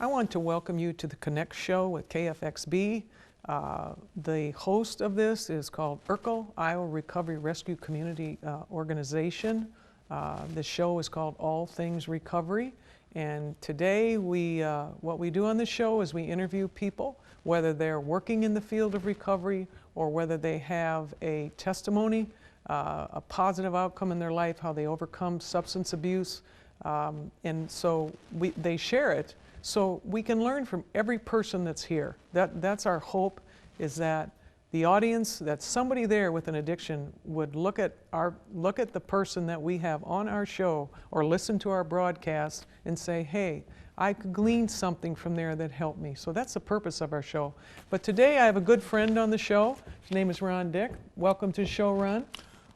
I want to welcome you to the Connect Show with KFXB. The host of this is called IRCO, Iowa Recovery Rescue Community Organization. The show is called All Things Recovery. And today what we do on this show is we interview people, whether they're working in the field of recovery or whether they have a testimony, a positive outcome in their life, how they overcome substance abuse. And so they share it so we can learn from every person that's here. That's our hope, is that the audience, that somebody there with an addiction would look at the person that we have on our show or listen to our broadcast and say, hey, I could glean something from there that helped me. So that's the purpose of our show. But today I have a good friend on the show. His name is Ron Dick. Welcome to the show, Ron.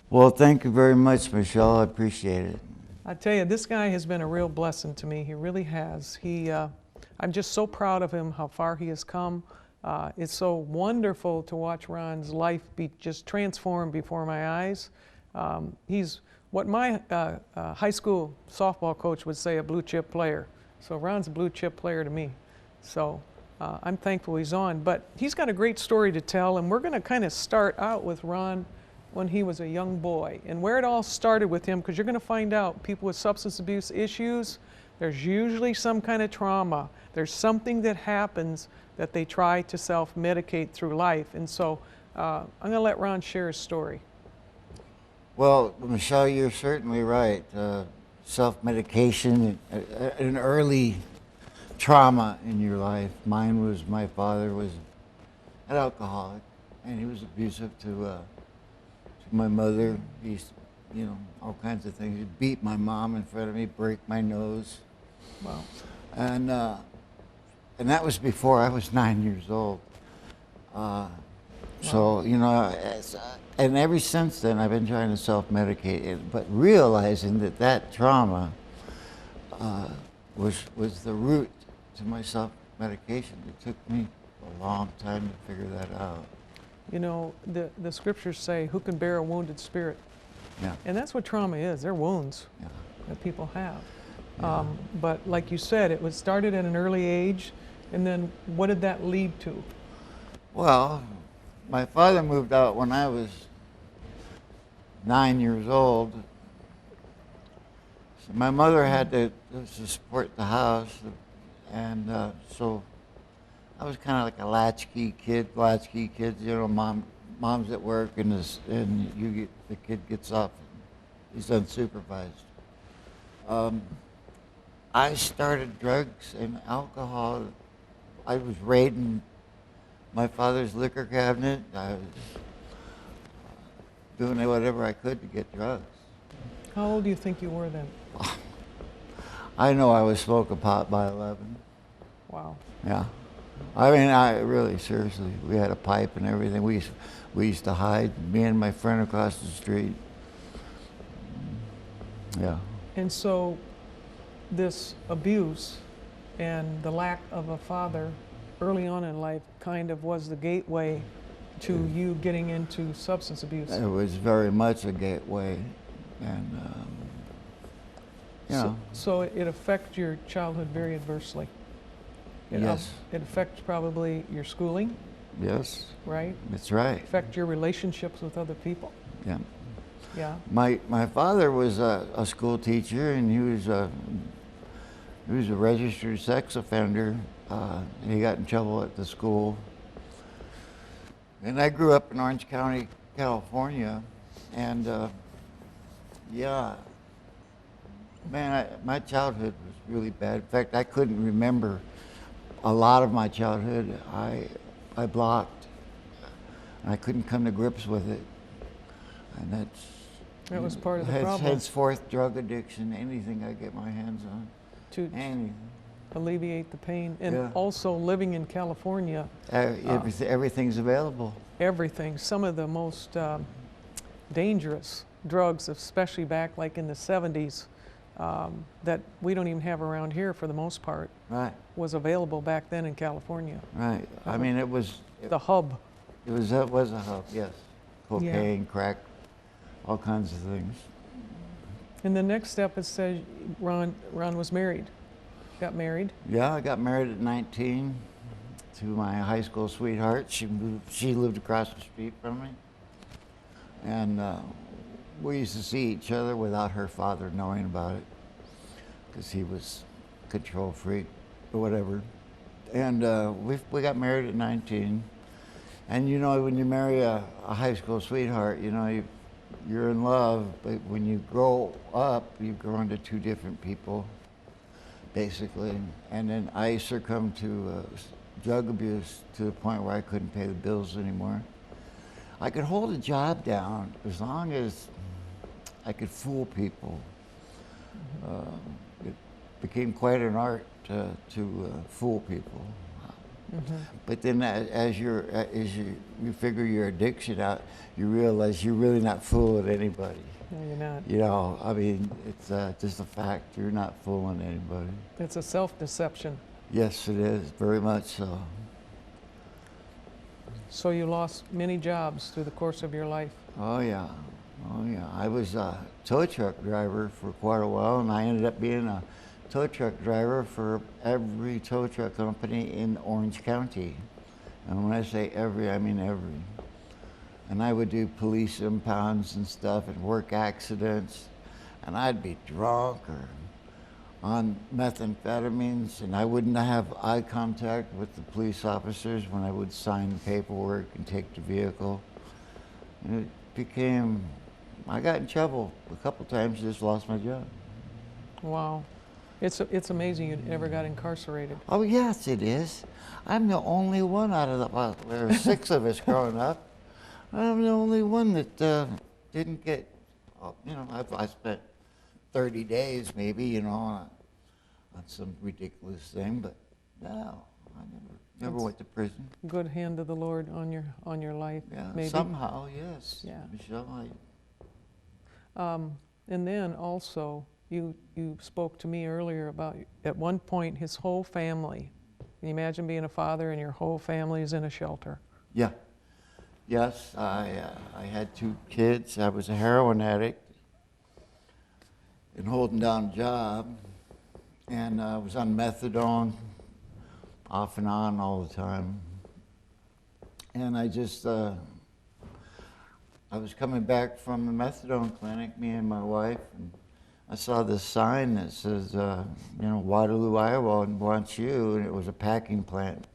Well, thank you very much, Michelle. I appreciate it. I tell you, this guy has been a real blessing to me. He really has. I'm just so proud of him, how far he has come. It's so wonderful to watch Ron's life be just transformed before my eyes. He's what my high school softball coach would say, a blue chip player. So Ron's a blue chip player to me. So I'm thankful he's on. But he's got a great story to tell, and we're going to kind of start out with Ron when he was a young boy and where it all started with him, because you're going to find out people with substance abuse issues, there's usually some kind of trauma. There's something that happens that they try to self-medicate through life. And so I'm going to let Ron share his story. Well, Michelle, you're certainly right. Self-medication, an early trauma in your life. Mine was, my father was an alcoholic, and he was abusive to my mother. He used to, all kinds of things. He'd beat my mom in front of me, break my nose. Wow. And that was before I was 9 years old. So, and ever since then I've been trying to self-medicate, but realizing that trauma was the root to my self-medication. It took me a long time to figure that out. You know, the scriptures say, who can bear a wounded spirit? Yeah. And that's what trauma is. They're wounds that people have. Yeah. But like you said, it was started at an early age, and then what did that lead to? Well, my father moved out when I was 9 years old. So my mother had to support the house, and so I was kind of like a latchkey kids, mom's at work, and the kid gets up, he's unsupervised. I started drugs and alcohol. I was raiding my father's liquor cabinet. I was doing whatever I could to get drugs. How old do you think you were then? I know I was smoking pot by 11. Wow. Yeah. I mean, really, seriously, we had a pipe and everything. We used to hide, me and my friend across the street. Yeah. And so this abuse and the lack of a father early on in life kind of was the gateway to you getting into substance abuse. It was very much a gateway. And, So it affected your childhood very adversely. Yes. It affects probably your schooling. Yes. Right? That's right. Affect your relationships with other people. Yeah. Yeah. My father was a school teacher, and he was a registered sex offender. He got in trouble at the school. And I grew up in Orange County, California, and my childhood was really bad. In fact, I couldn't remember a lot of my childhood. I blocked. I couldn't come to grips with it, and that was part of the problem. Henceforth, drug addiction, anything I get my hands on. To anything. Alleviate the pain, and also living in California. Everything's available. Everything. Some of the most dangerous drugs, especially back like in the 70s, that we don't even have around here for the most part. Right. Was available back then in California. Right. I mean, it was the hub. It was a hub. Yes. Cocaine, crack, all kinds of things. And the next step, it says Ron was married. got married. Yeah, I got married at 19 to my high school sweetheart. She lived across the street from me. And we used to see each other without her father knowing about it, because he was a control freak or whatever. And we got married at 19. And you know, when you marry a high school sweetheart, you know, you're in love, but when you grow up, you grow into two different people, basically. And then I succumbed to drug abuse to the point where I couldn't pay the bills anymore. I could hold a job down as long as I could fool people. It became quite an art to fool people. But then as you figure your addiction out, you realize you're really not fooling anybody. No, you're not. You know, I mean, it's just a fact. You're not fooling anybody. It's a self-deception. Yes, it is, very much so. So you lost many jobs through the course of your life. Oh yeah, oh yeah. I was a tow truck driver for quite a while, and I ended up being a tow truck driver for every tow truck company in Orange County. And when I say every, I mean every. And I would do police impounds and stuff and work accidents, and I'd be drunk or on methamphetamines, and I wouldn't have eye contact with the police officers when I would sign the paperwork and take the vehicle. And it became, I got in trouble a couple times, just lost my job. Wow. It's amazing you ever got incarcerated. Oh yes, it is. I'm the only one out of the, well, there were 6 of us growing up. I'm the only one that didn't get, you know, I spent 30 days maybe, you know, on some ridiculous thing, but no, I never went to prison. Good hand of the Lord on your life. Yeah, maybe. somehow, yes. Yeah. Michelle, And then also, you spoke to me earlier about, at one point, his whole family. Can you imagine being a father and your whole family is in a shelter? Yeah. Yes, I had 2 kids. I was a heroin addict and holding down a job, and I was on methadone off and on all the time. And I just, I was coming back from the methadone clinic, me and my wife, and I saw this sign that says, you know, Waterloo, Iowa wants you, and it was a packing plant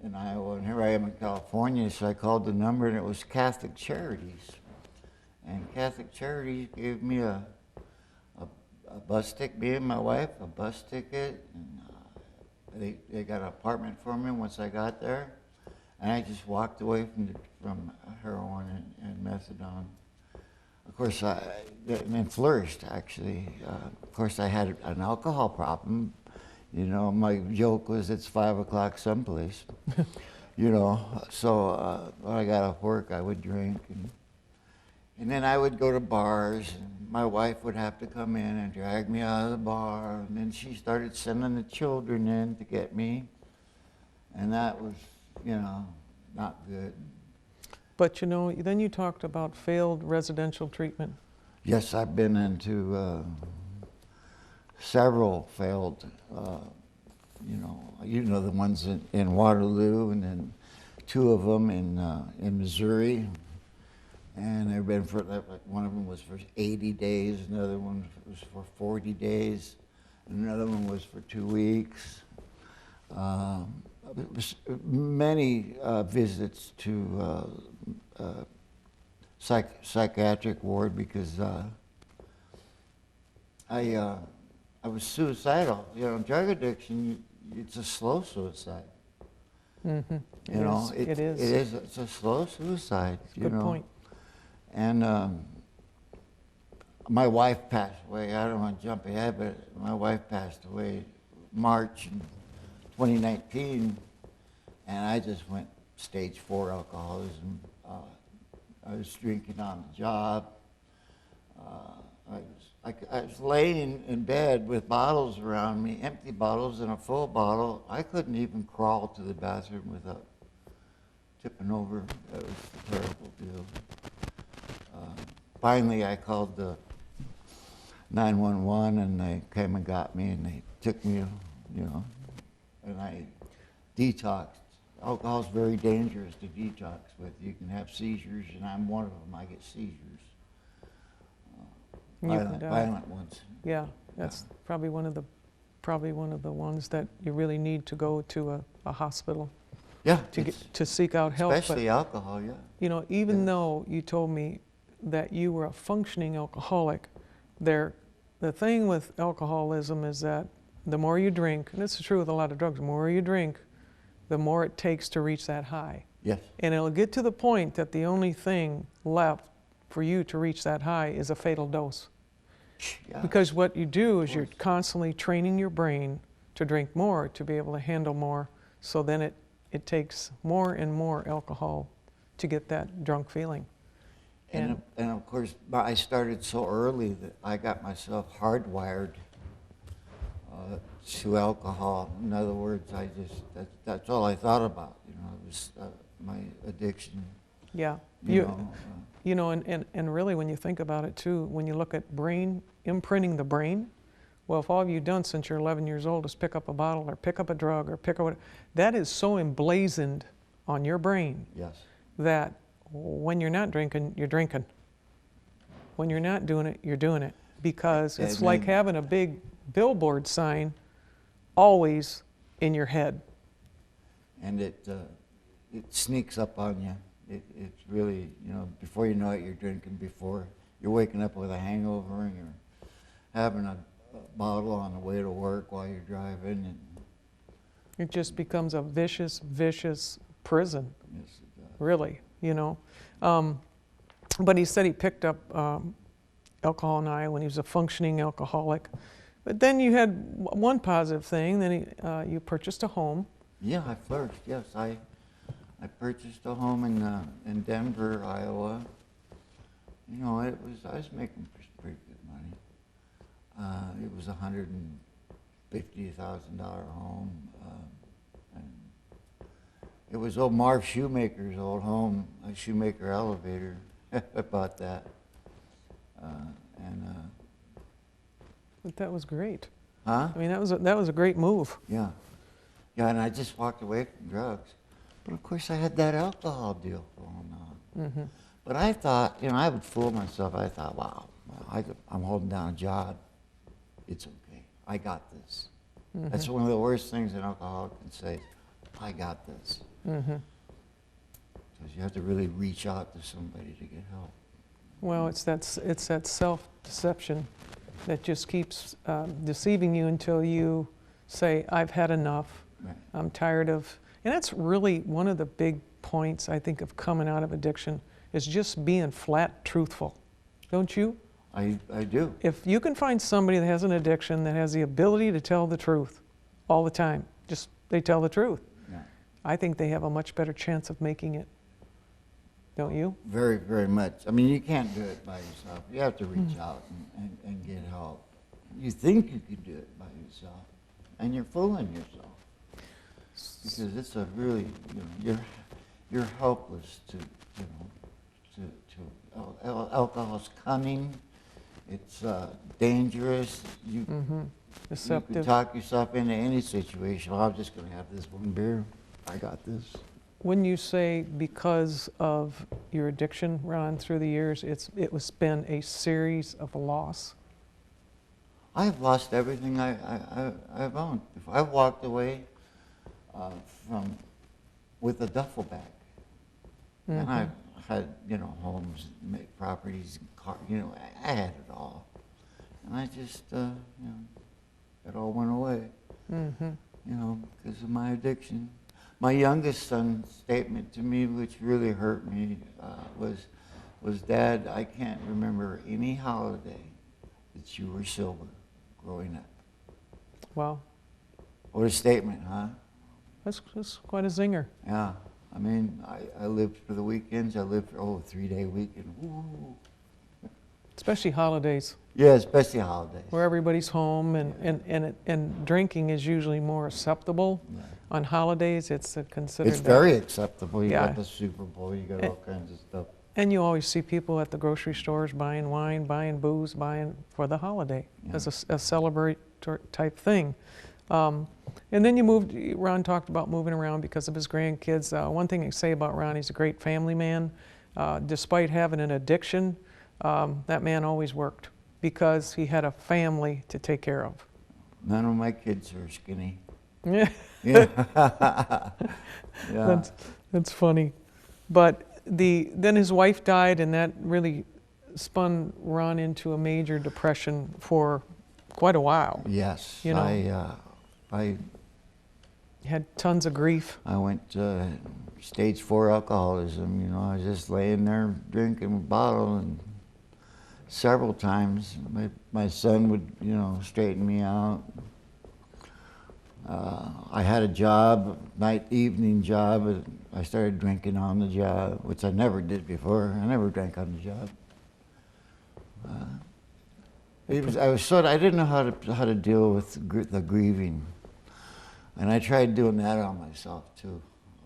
in Iowa, and here I am in California, so I called the number, and it was Catholic Charities. And Catholic Charities gave me a bus ticket, me and my wife, a bus ticket, and they got an apartment for me once I got there, and I just walked away from heroin and methadone. Of course, and flourished, actually. Of course, I had an alcohol problem. You know, my joke was, it's 5 o'clock someplace. You know, so when I got off work, I would drink, and then I would go to bars, and my wife would have to come in and drag me out of the bar, and then she started sending the children in to get me, and that was, you know, not good. But you know, then you talked about failed residential treatment. Yes, I've been into several failed, you know the ones in Waterloo, and then 2 of them in Missouri, and they've been for, like, one of them was for 80 days, another one was for 40 days, and another one was for 2 weeks. Many visits to psychiatric ward, because I was suicidal. You know, drug addiction, it's a slow suicide. Mm-hmm. You know, it is. It is. It's a slow suicide. Good point. And my wife passed away. I don't want to jump ahead, but my wife passed away March 2019, and I just went stage 4 alcoholism. I was drinking on the job. I was laying in bed with bottles around me, empty bottles and a full bottle. I couldn't even crawl to the bathroom without tipping over. That was a terrible deal. Finally, I called the 911, and they came and got me, and they took me, you know, and I detoxed. Alcohol's very dangerous to detox with. You can have seizures, and I'm one of them. I get seizures. Violent ones. Yeah, that's probably one of the ones that you really need to go to a hospital. Yeah, to seek out help. Especially alcohol, yeah. You know, even though you told me that you were a functioning alcoholic, the thing with alcoholism is that the more you drink, and this is true with a lot of drugs, the more you drink, the more it takes to reach that high. Yes. And it'll get to the point that the only thing left for you to reach that high is a fatal dose. Yeah. Because what you do is you're constantly training your brain to drink more, to be able to handle more, so then it takes more and more alcohol to get that drunk feeling. And of course, I started so early that I got myself hardwired to alcohol. In other words, that's all I thought about. You know, it was my addiction. Yeah. You know, and really when you think about it too, when you look at imprinting the brain, well, if all you've done since you're 11 years old is pick up a bottle or pick up a drug or pick up what, that is so emblazoned on your brain. Yes. That when you're not drinking, you're drinking. When you're not doing it, you're doing it. Because it's like having a big billboard sign always in your head. And it sneaks up on you. It's really, you know, before you know it, you're drinking, before you're waking up with a hangover, and you're having a bottle on the way to work while you're driving. And it just becomes a vicious, vicious prison. Yes, it does. Really, you know. But he said he picked up alcohol in Iowa when he was a functioning alcoholic. But then you had one positive thing, then you purchased a home. Yeah, I flourished, yes. I purchased a home in Denver, Iowa. You know, I was making pretty good money. It was a $150,000 home. And it was old Marv Shoemaker's old home, a Shoemaker elevator. I bought that. But that was great. Huh? I mean, that was a great move. Yeah. Yeah, and I just walked away from drugs. But of course I had that alcohol deal going on. Mm-hmm. But I thought, you know, I would fool myself. I thought, wow, I'm holding down a job. It's okay. I got this. Mm-hmm. That's one of the worst things an alcoholic can say. I got this. Mm-hmm. Because you have to really reach out to somebody to get help. Well, it's that self-deception that just keeps deceiving you until you say, I've had enough. Right. I'm tired of... And that's really one of the big points, I think, of coming out of addiction, is just being flat truthful. Don't you? I do. If you can find somebody that has an addiction that has the ability to tell the truth all the time, just they tell the truth, Yeah. I think they have a much better chance of making it. Don't you? Very, very much. I mean, you can't do it by yourself. You have to reach out and get help. You think you can do it by yourself, and you're fooling yourself. Because it's a really, you know, you're helpless to, you know, to alcohol's cunning. It's dangerous. You Deceptive. can talk yourself into any situation. Well, I'm just going to have this one beer. I got this. When you say because of your addiction, Ron, through the years, it was been a series of loss. I've lost everything I've owned. I've walked away with a duffel bag, and I've had, you know, homes, properties, cars. You know, I had it all, and I just, you know, it all went away. You know, because of my addiction. My youngest son's statement to me, which really hurt me, was, Dad, I can't remember any holiday that you were sober growing up. Wow. What a statement, huh? That's quite a zinger. Yeah. I mean, I lived for the weekends. I lived for, a 3-day weekend. Woo. Especially holidays. Yeah, especially holidays. Where everybody's home, and drinking is usually more acceptable. Yeah. On holidays, it's considered... It's very acceptable. You Yeah. got the Super Bowl, you got all kinds of stuff. And you always see people at the grocery stores buying wine, buying booze, buying for the holiday as a celebratory type thing. And then Ron talked about moving around because of his grandkids. One thing I can say about Ron, he's a great family man. Despite having an addiction, that man always worked because he had a family to take care of. None of my kids are skinny. Yeah. Yeah. Yeah. That's funny. But then his wife died, and that really spun Ron into a major depression for quite a while. Yes. You know, I had tons of grief. I went to stage 4 alcoholism. You know, I was just laying there drinking a bottle, and several times my son would, you know, straighten me out. I had a job, evening job. I started drinking on the job, which I never did before. I never drank on the job. I didn't know how to deal with the grieving, and I tried doing that on myself too.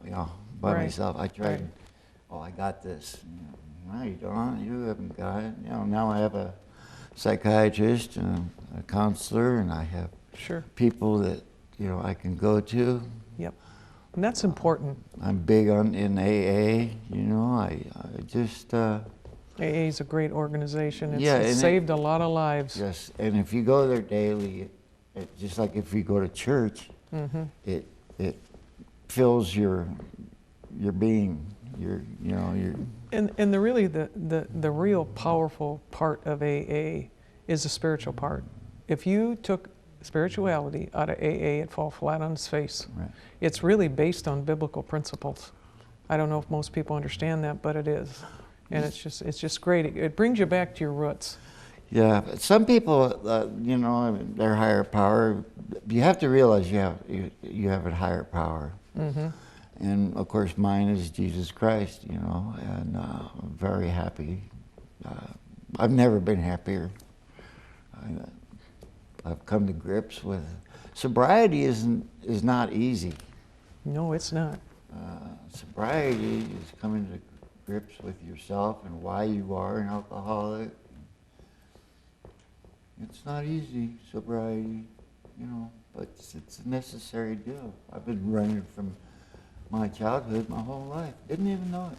You know, by myself. I tried. Right. Oh, I got this. No, you don't. You haven't got it. You know, now I have a psychiatrist and a counselor, and I have people that, you know, I can go to. Yep, and that's important. I'm big in AA. You know, I just. AA is a great organization. It's saved a lot of lives. Yes, and if you go there daily, just like if you go to church, it fills your being. And the real powerful part of AA is the spiritual part. If you took spirituality out of AA, it'd fall flat on its face. Right. It's really based on biblical principles. I don't know if most people understand that, but it is. And it's just great. It brings you back to your roots. Yeah, some people, you know, their higher power. You have to realize you have a higher power. Mm-hmm. And of course, mine is Jesus Christ. You know, and I'm very happy. I've never been happier. I've come to grips with sobriety. Is not easy. No, it's not. Sobriety is coming to grips with yourself and why you are an alcoholic. It's not easy, sobriety, you know, but it's a necessary deal. I've been running from my childhood my whole life. Didn't even know it.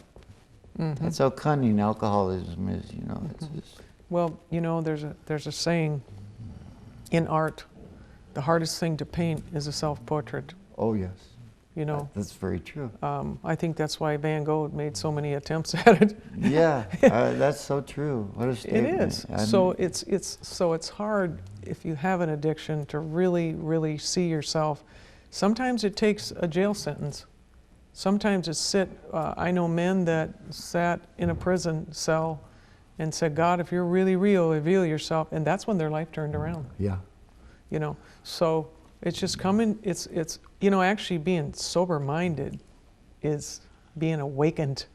Mm-hmm. That's how cunning alcoholism is, you know. It's just... Well, you know, there's a saying in art, the hardest thing to paint is a self-portrait. Oh, yes. You know, that's very true. I think that's why Van Gogh made so many attempts at it. Yeah, that's so true. What a statement. It is. So it's hard if you have an addiction to really see yourself. Sometimes it takes a jail sentence. Sometimes it's I know men that sat in a prison cell and said, "God, if you're really real, reveal yourself," and that's when their life turned around. Yeah. You know, so. It's just coming, it's you know, actually being sober-minded is being awakened.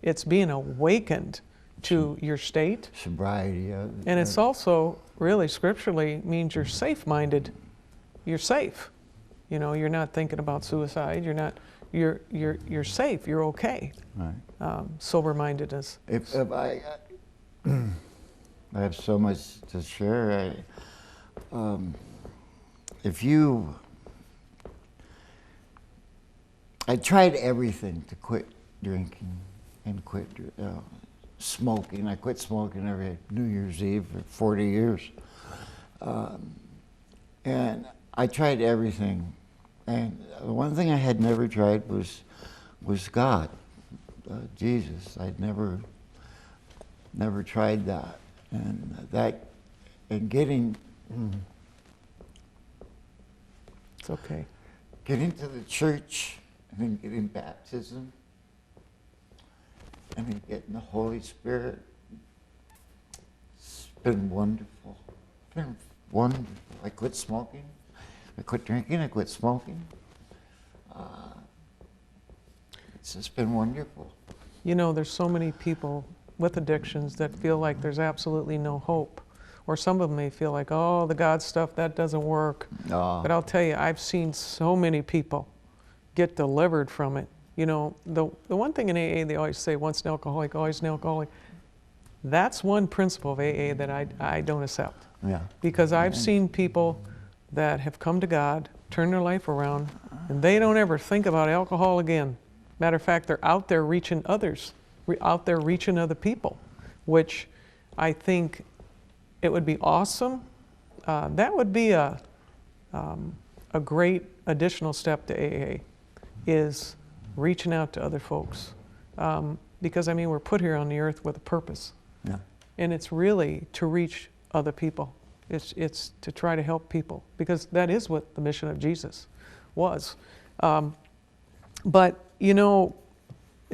It's being awakened to your state. Sobriety, yeah. And it's also, really, scripturally, means you're safe-minded. You're safe. You know, you're not thinking about suicide. You're not, you're safe. You're okay. Right. Sober-mindedness. If I have so much to share. I tried everything to quit drinking and quit smoking. I quit smoking every New Year's Eve for 40 years. And I tried everything. And one thing I had never tried was God, Jesus. I'd never tried that. And getting... It's okay. Getting to the church and then getting baptism and then getting the Holy Spirit. It's been wonderful. It's been wonderful. I quit smoking. I quit drinking. I quit smoking. It's just been wonderful. You know, there's so many people with addictions that feel like there's absolutely no hope. Or some of them may feel like, oh, the God stuff, that doesn't work. But I'll tell you, I've seen so many people get delivered from it You know, the one thing in AA, they always say, once an alcoholic, always an alcoholic. That's one principle of AA that I don't accept. Yeah. Because I've seen people that have come to God, turn their life around, and they don't ever think about alcohol again. Matter of fact, they're out there reaching others, out there reaching other people, which I think it would be awesome. That would be a great additional step to AA, is reaching out to other folks. Because, I mean, we're put here on the earth with a purpose. Yeah. And it's really to reach other people. It's to try to help people, because that is what the mission of Jesus was. But, you know,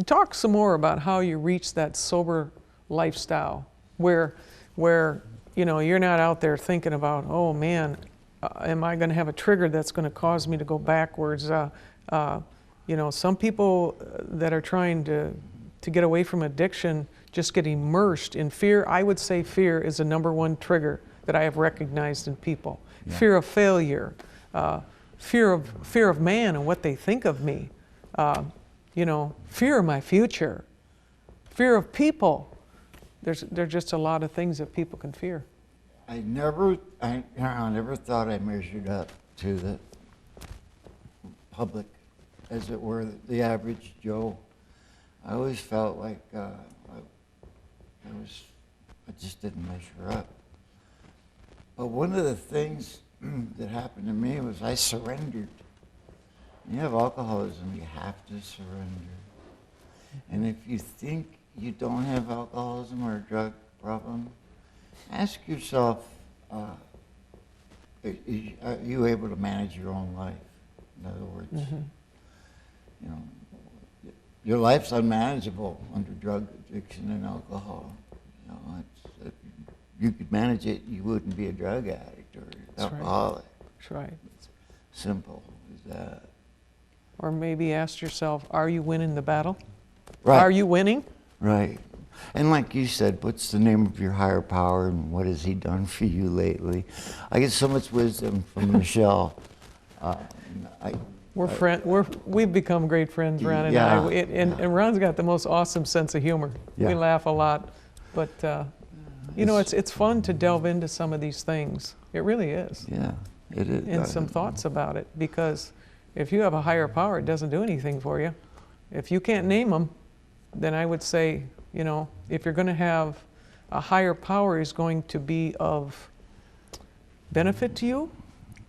talk some more about how you reach that sober lifestyle where you know, you're not out there thinking about, oh man, am I going to have a trigger that's going to cause me to go backwards? You know, some people that are trying to get away from addiction just get immersed in fear. I would say fear is the #1 trigger that I have recognized in people. Yeah. Fear of failure, fear of man and what they think of me, you know, fear of my future, fear of people. There's just a lot of things that people can fear. I never thought I measured up to the public, as it were, the average Joe. I always felt like I just didn't measure up. But one of the things that happened to me was I surrendered. When you have alcoholism, you have to surrender. And if you think you don't have alcoholism or a drug problem, ask yourself, are you able to manage your own life? In other words, you know, your life's unmanageable under drug addiction and alcohol. You know, if you could manage it, you wouldn't be a drug addict or alcoholic. That's right. It's simple as that. Or maybe ask yourself, are you winning the battle? Right. Are you winning? Right. And like you said, what's the name of your higher power and what has he done for you lately? I get so much wisdom from Michelle. We've become great friends, Ron and I. And Ron's got the most awesome sense of humor. Yeah. We laugh a lot. But, you know, it's fun to delve into some of these things. It really is. Yeah, it is. And some thoughts about it. Because if you have a higher power, it doesn't do anything for you. If you can't name them, then I would say, you know, if you're going to have a higher power is going to be of benefit to you,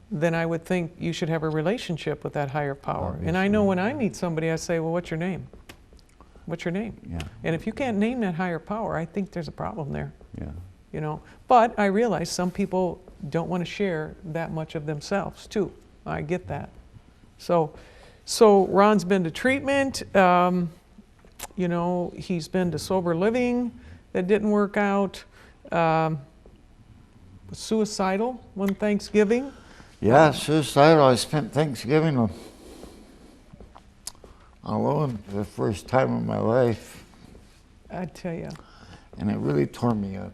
then I would think you should have a relationship with that higher power. Obviously. And I know when I meet somebody, I say, well, what's your name? What's your name? Yeah. And if you can't name that higher power, I think there's a problem there. Yeah. You know, but I realize some people don't want to share that much of themselves too. I get that. So Ron's been to treatment. You know, he's been to sober living that didn't work out. Suicidal one Thanksgiving. Yeah, suicidal. I spent Thanksgiving alone for the first time in my life. I tell you. And it really tore me up.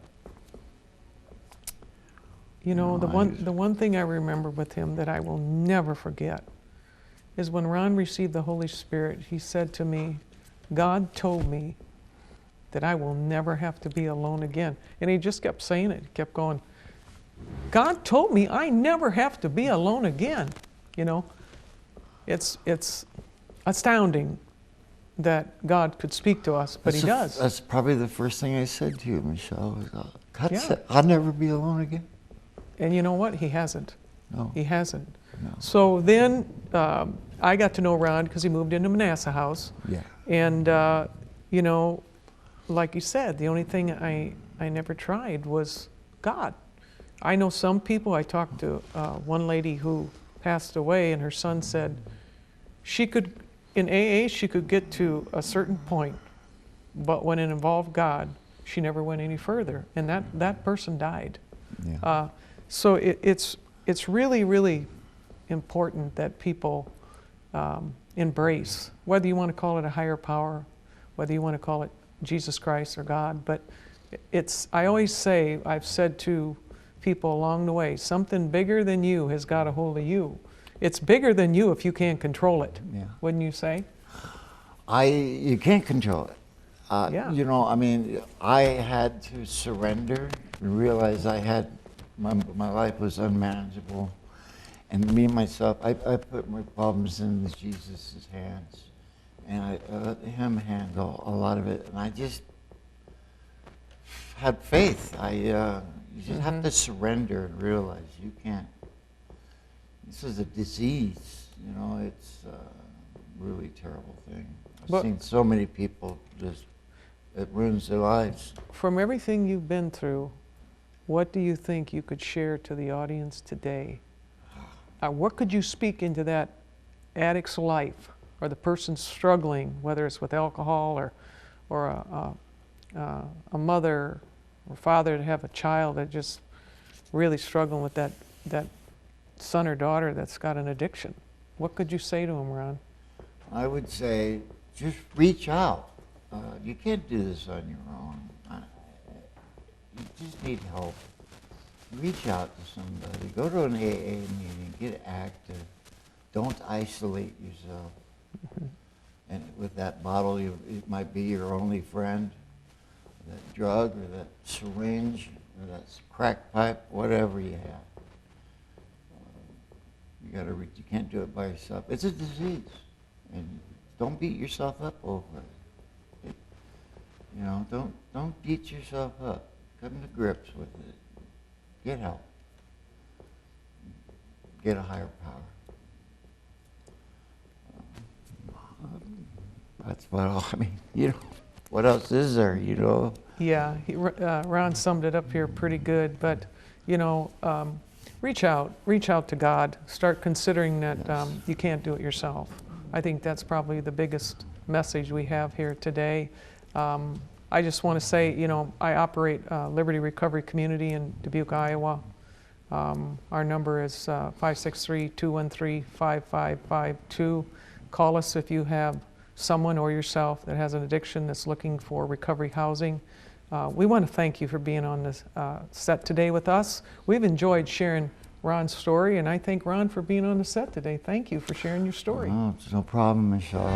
You know, the one thing I remember with him that I will never forget is when Ron received the Holy Spirit, he said to me, God told me that I will never have to be alone again. And he just kept saying it, kept going, God told me I never have to be alone again. You know, it's astounding that God could speak to us, but he does. That's probably the first thing I said to you, Michelle. God said, I'll never be alone again. And you know what? He hasn't. No. He hasn't. No. So then I got to know Ron because he moved into Manasseh House. Yeah. And, you know, like you said, the only thing I never tried was God. I know some people, I talked to one lady who passed away, and her son said she could, in AA, she could get to a certain point, but when it involved God, she never went any further, and that person died. Yeah. So it's really, really important that people embrace, whether you want to call it a higher power, whether you want to call it Jesus Christ or God, but I always say, I've said to people along the way, something bigger than you has got a hold of you. It's bigger than you if you can't control it, yeah. Wouldn't you say? You can't control it. Yeah. You know, I mean, I had to surrender and realize my life was unmanageable. And me, myself, I put my problems in Jesus' hands. And I let him handle a lot of it. And I just had faith. You just have to surrender and realize you can't. This is a disease, you know, it's a really terrible thing. I've seen so many people just, it ruins their lives. From everything you've been through, what do you think you could share to the audience today? What could you speak into that addict's life, or the person struggling, whether it's with alcohol or a mother or father to have a child that just really struggling with that son or daughter that's got an addiction? What could you say to them, Ron? I would say just reach out. You can't do this on your own. You just need help. Reach out to somebody. Go to an AA meeting. Get active. Don't isolate yourself. And with that bottle, it might be your only friend. That drug or that syringe or that crack pipe, whatever you have. You can't do it by yourself. It's a disease, and don't beat yourself up over it. You know, don't beat yourself up. Come to grips with it. Get help. Get a higher power. That's what I mean. You know, what else is there? You know. Yeah, Ron summed it up here pretty good. But you know, reach out to God. Start considering that you can't do it yourself. I think that's probably the biggest message we have here today. I just want to say, you know, I operate Liberty Recovery Community in Dubuque, Iowa. Our number is 563-213-5552. Call us if you have someone or yourself that has an addiction that's looking for recovery housing. We want to thank you for being on this set today with us. We've enjoyed sharing Ron's story, and I thank Ron for being on the set today. Thank you for sharing your story. Oh, it's no problem, Michelle.